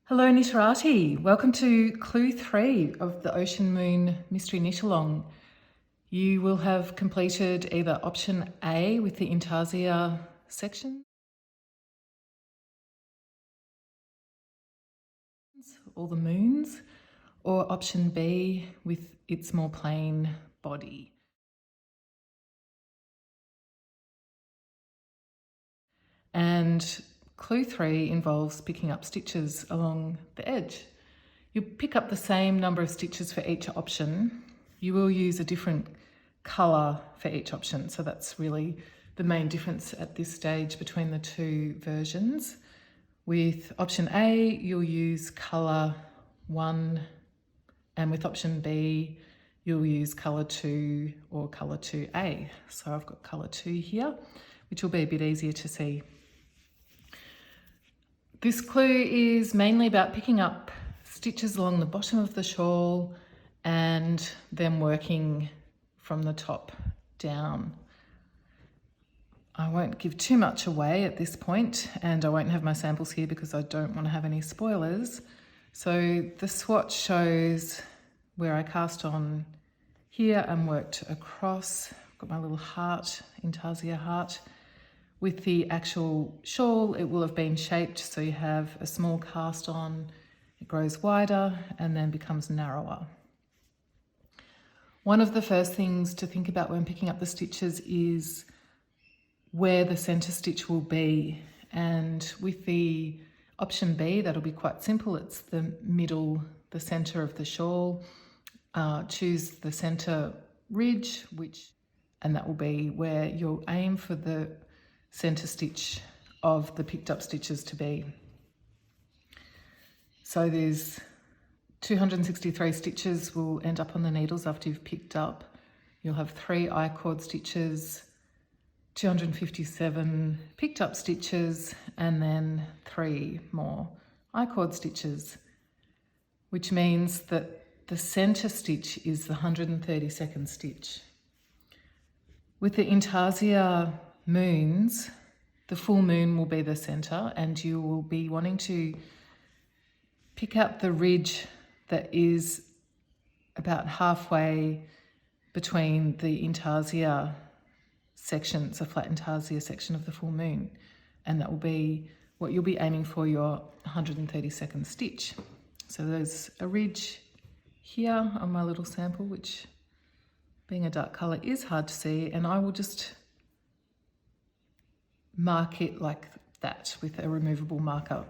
Hello Knitterati, welcome to Clue 3 of the Ocean Moon Mystery Knit Along. You will have completed either option A with the Intarsia section or the moons, or option B with its more plain body. And Clue 3 involves picking up stitches along the edge. You pick up the same number of stitches for each option. You will use a different colour for each option, so that's really the main difference at this stage between the two versions. With option A, you'll use colour 1, and with option B, you'll use colour 2 or colour 2A. So I've got colour 2 here, which will be a bit easier to see. This clue is mainly about picking up stitches along the bottom of the shawl and then working from the top down. I won't give too much away at this point, and I won't have my samples here because I don't want to have any spoilers. So the swatch shows where I cast on here and worked across. I've got my little heart, Intarsia heart. With the actual shawl, it will have been shaped so you have a small cast on, it grows wider and then becomes narrower. One of the first things to think about when picking up the stitches is where the centre stitch will be. And with the option B, that'll be quite simple. It's the middle, the centre of the shawl. Choose the centre ridge, and that will be where you'll aim for the centre stitch of the picked up stitches to be. So there's 263 stitches will end up on the needles after you've picked up. You'll have 3 I-cord stitches, 257 picked up stitches, and then 3 more I-cord stitches, which means that the centre stitch is the 132nd stitch. With the Intarsia moons, the full moon will be the centre, and you will be wanting to pick out the ridge that is about halfway between the Intarsia sections, a flat Intarsia section of the full moon, and that will be what you'll be aiming for your 132nd stitch. So there's a ridge here on my little sample, which being a dark colour is hard to see, and I will just mark it like that with a removable marker.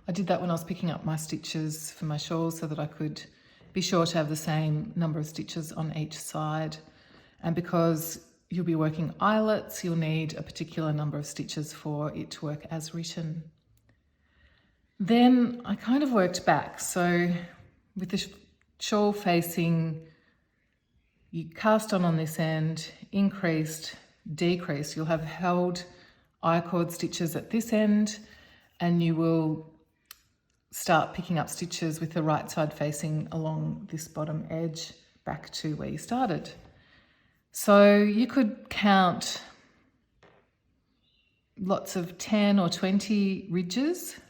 I did that when I was picking up my stitches for my shawl so that I could be sure to have the same number of stitches on each side. And because you'll be working eyelets, you'll need a particular number of stitches for it to work as written. Then I kind of worked back. So with the shawl facing, you cast on this end, increased, decreased. You'll have held I-cord stitches at this end, and you will start picking up stitches with the right side facing along this bottom edge back to where you started. So you could count lots of 10 or 20 ridges.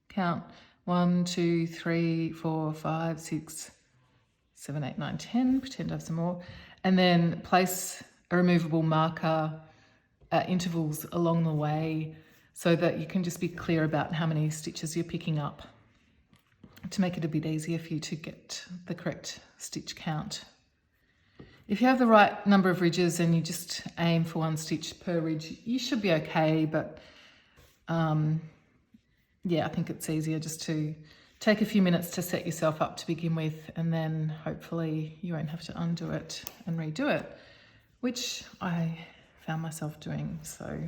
Count 1, 2, 3, 4, 5, 6, 7, 8, 9, 10. Pretend to have some more. And then place a removable marker at intervals along the way so that you can just be clear about how many stitches you're picking up to make it a bit easier for you to get the correct stitch count. If you have the right number of ridges and you just aim for 1 stitch per ridge, you should be okay, but yeah, I think it's easier just to take a few minutes to set yourself up to begin with, and then hopefully you won't have to undo it and redo it, which I found myself doing, so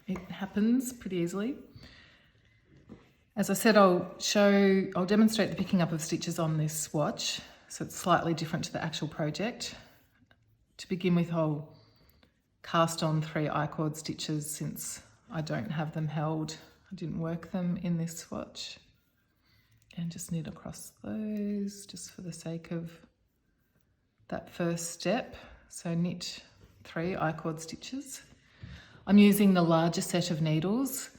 it happens pretty easily. As I said, I'll demonstrate the picking up of stitches on this swatch, so it's slightly different to the actual project. To begin with, I'll cast on 3 I-cord stitches since I don't have them held. I didn't work them in this swatch. And just knit across those just for the sake of that first step. So knit 3 I-cord stitches. I'm using the larger set of needles,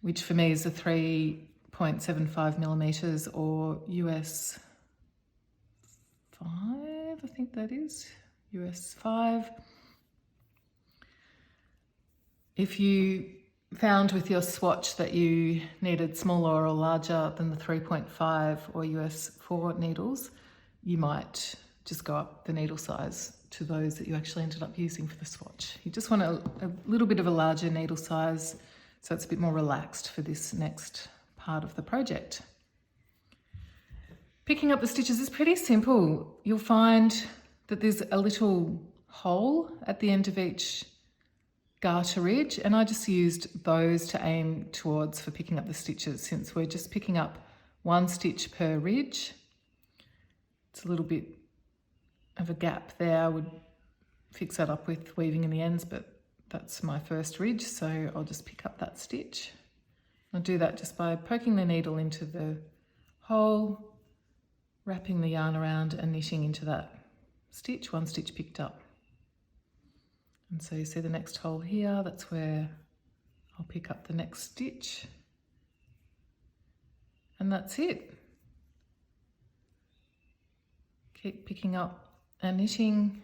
which for me is a 3 0.75 millimeters or US 5, I think that is, US 5. If you found with your swatch that you needed smaller or larger than the 3.5 or US 4 needles, you might just go up the needle size to those that you actually ended up using for the swatch. You just want a little bit of a larger needle size so it's a bit more relaxed for this next part of the project. Picking up the stitches is pretty simple. You'll find that there's a little hole at the end of each garter ridge, and I just used those to aim towards for picking up the stitches, since we're just picking up one stitch per ridge. It's a little bit of a gap there. I would fix that up with weaving in the ends, but that's my first ridge, so I'll just pick up that stitch. I'll do that just by poking the needle into the hole, wrapping the yarn around and knitting into that stitch, one stitch picked up. And so you see the next hole here, that's where I'll pick up the next stitch. And that's it. Keep picking up and knitting.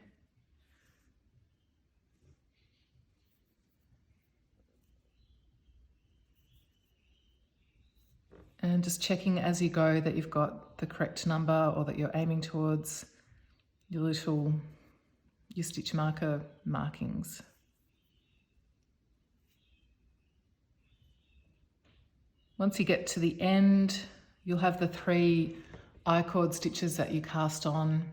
And just checking as you go that you've got the correct number or that you're aiming towards your stitch marker markings. Once you get to the end, you'll have the 3 I-cord stitches that you cast on,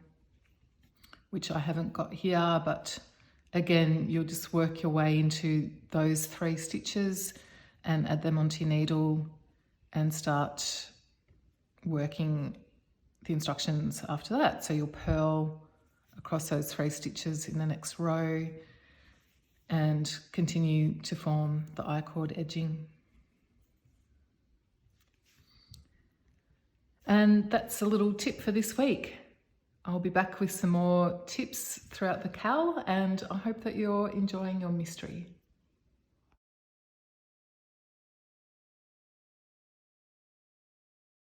which I haven't got here, but again, you'll just work your way into those 3 stitches and add them onto your needle and start working the instructions after that. So you'll purl across those 3 stitches in the next row and continue to form the I-cord edging. And that's a little tip for this week. I'll be back with some more tips throughout the KAL, and I hope that you're enjoying your mystery.